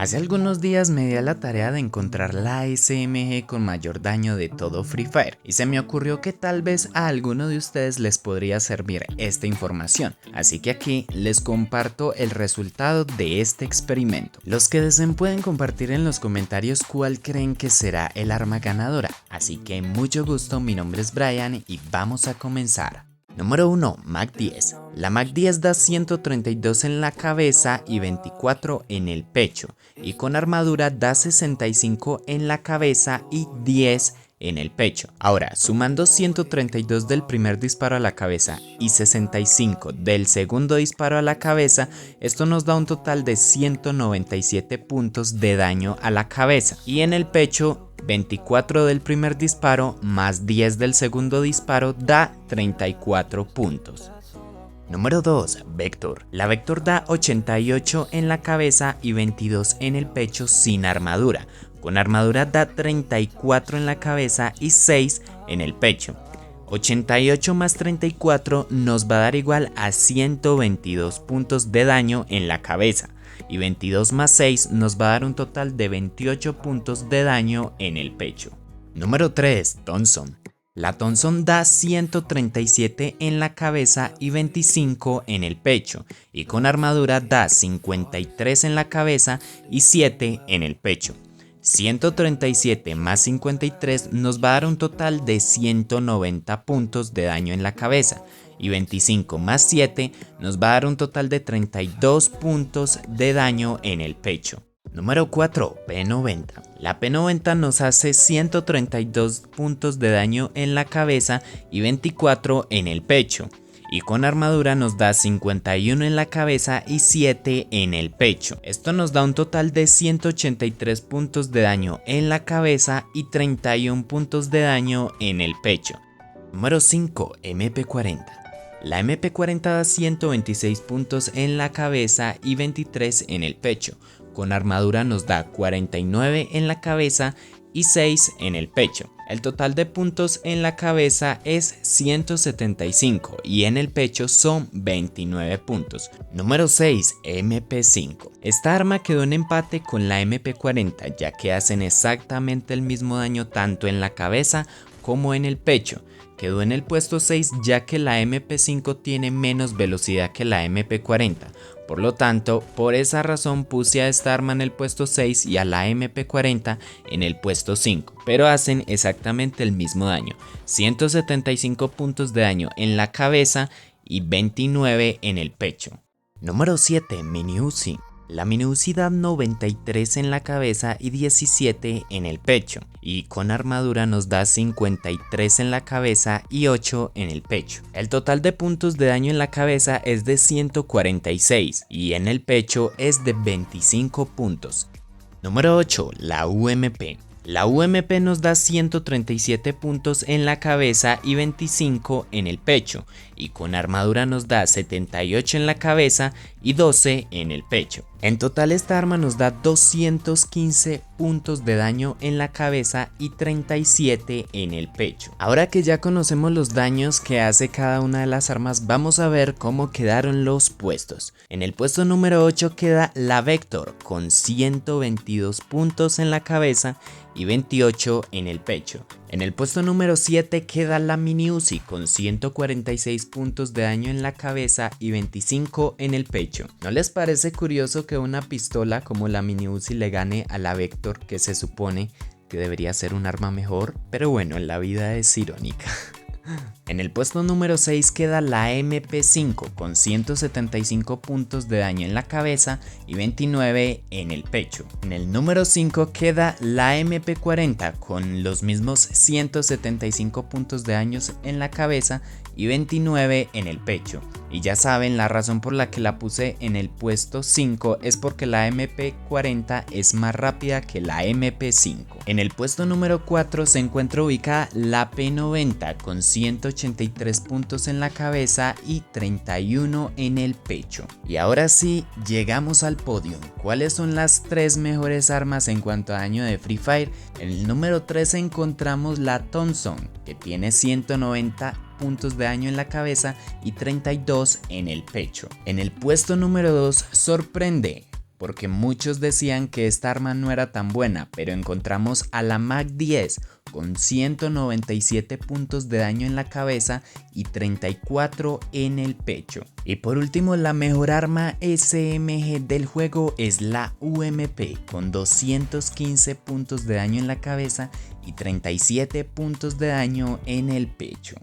Hace algunos días me di a la tarea de encontrar la SMG con mayor daño de todo Free Fire y se me ocurrió que tal vez a alguno de ustedes les podría servir esta información, así que aquí les comparto el resultado de este experimento. Los que deseen pueden compartir en los comentarios cuál creen que será el arma ganadora, así que mucho gusto, mi nombre es Brian y vamos a comenzar. Número 1. Mac 10. La Mac 10 da 132 en la cabeza y 24 en el pecho, y con armadura da 65 en la cabeza y 10 en el pecho. Ahora, sumando 132 del primer disparo a la cabeza y 65 del segundo disparo a la cabeza, esto nos da un total de 197 puntos de daño a la cabeza, y en el pecho 24 del primer disparo más 10 del segundo disparo da 34 puntos. Número 2. Vector. La Vector da 88 en la cabeza y 22 en el pecho sin armadura. Con armadura da 34 en la cabeza y 6 en el pecho. 88 más 34 nos va a dar igual a 122 puntos de daño en la cabeza, y 22 más 6 nos va a dar un total de 28 puntos de daño en el pecho. Número 3. Thompson. La Thompson da 137 en la cabeza y 25 en el pecho, y con armadura da 53 en la cabeza y 7 en el pecho. 137 más 53 nos va a dar un total de 190 puntos de daño en la cabeza, y 25 más 7 nos va a dar un total de 32 puntos de daño en el pecho. Número 4. P90. La P90 nos hace 132 puntos de daño en la cabeza y 24 en el pecho, y con armadura nos da 51 en la cabeza y 7 en el pecho. Esto nos da un total de 183 puntos de daño en la cabeza y 31 puntos de daño en el pecho. Número 5. MP40. La MP40 da 126 puntos en la cabeza y 23 en el pecho. Con armadura nos da 49 en la cabeza y 6 en el pecho. El total de puntos en la cabeza es 175 y en el pecho son 29 puntos. Número 6. MP5. Esta arma quedó en empate con la MP40, ya que hacen exactamente el mismo daño tanto en la cabeza como en el pecho. Quedó en el puesto 6 ya que la MP5 tiene menos velocidad que la MP40. Por lo tanto, por esa razón puse a esta arma en el puesto 6 y a la MP40 en el puesto 5, pero hacen exactamente el mismo daño, 175 puntos de daño en la cabeza y 29 en el pecho. Número 7. Mini Uzi. La Mini Uzi da 93 en la cabeza y 17 en el pecho, y con armadura nos da 53 en la cabeza y 8 en el pecho. El total de puntos de daño en la cabeza es de 146 y en el pecho es de 25 puntos. Número 8. La UMP. La UMP nos da 137 puntos en la cabeza y 25 en el pecho, y con armadura nos da 78 en la cabeza y 12 en el pecho. En total esta arma nos da 215 puntos de daño en la cabeza y 37 en el pecho. Ahora que ya conocemos los daños que hace cada una de las armas, vamos a ver cómo quedaron los puestos. En el puesto número 8 queda la Vector con 122 puntos en la cabeza y 28 en el pecho. En el puesto número 7 queda la Mini Uzi con 146 puntos de daño en la cabeza y 25 en el pecho. ¿No les parece curioso que una pistola como la Mini Uzi le gane a la Vector, que se supone que debería ser un arma mejor? Pero bueno, la vida es irónica. En el puesto número 6 queda la MP5 con 175 puntos de daño en la cabeza y 29 en el pecho. En el número 5 queda la MP40 con los mismos 175 puntos de daño en la cabeza y 29 en el pecho. Y ya saben, la razón por la que la puse en el puesto 5 es porque la MP40 es más rápida que la MP5. En el puesto número 4 se encuentra ubicada la P90 con 183 puntos en la cabeza y 31 en el pecho. Y ahora sí, llegamos al podio. ¿Cuáles son las 3 mejores armas en cuanto a daño de Free Fire? En el número 3 encontramos la Thompson, que tiene 190 puntos de daño en la cabeza y 32 en el pecho. En el puesto número 2 sorprende porque muchos decían que esta arma no era tan buena, pero encontramos a la Mac 10 con 197 puntos de daño en la cabeza y 34 en el pecho. Y por último, la mejor arma SMG del juego es la UMP con 215 puntos de daño en la cabeza y 37 puntos de daño en el pecho.